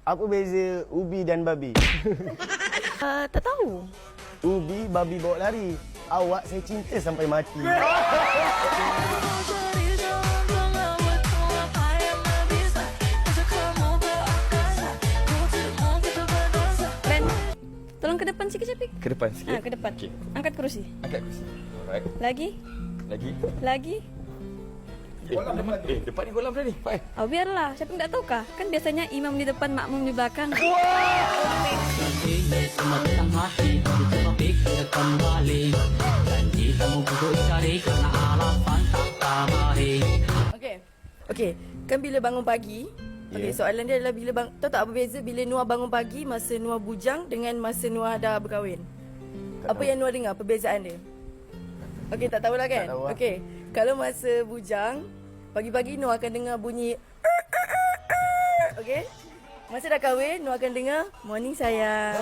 Apa beza ubi dan babi? Tak tahu. Ubi, babi bawa lari. Awak saya cinta sampai mati. Ren, tolong ke depan sikit, Syafiq. Ke depan sikit. Ke depan. Okey. Angkat kerusi. Angkat kursi. Alright. Lagi. Lagi. Depan ni kolam dah ni. Fine. Oh, biarlah. Syafiq tak tahu kah? Kan biasanya imam di depan, makmum di belakang. Sematang hati topik kembali janji kamu buruk cari karena alasan tak kabari. Okey, kan bila bangun pagi, okey, soalan dia adalah bila tahu tak apa beza bila Nuah bangun pagi masa Nuah bujang dengan masa Nuah dah berkahwin? Apa yang Nuah dengar perbezaan dia? Okey, tak tahulah kan? Tak tahu lah. Okey, kalau masa bujang, pagi-pagi Nuah akan dengar bunyi okey. Masa dah kahwin, Nuah akan dengar morning sayang.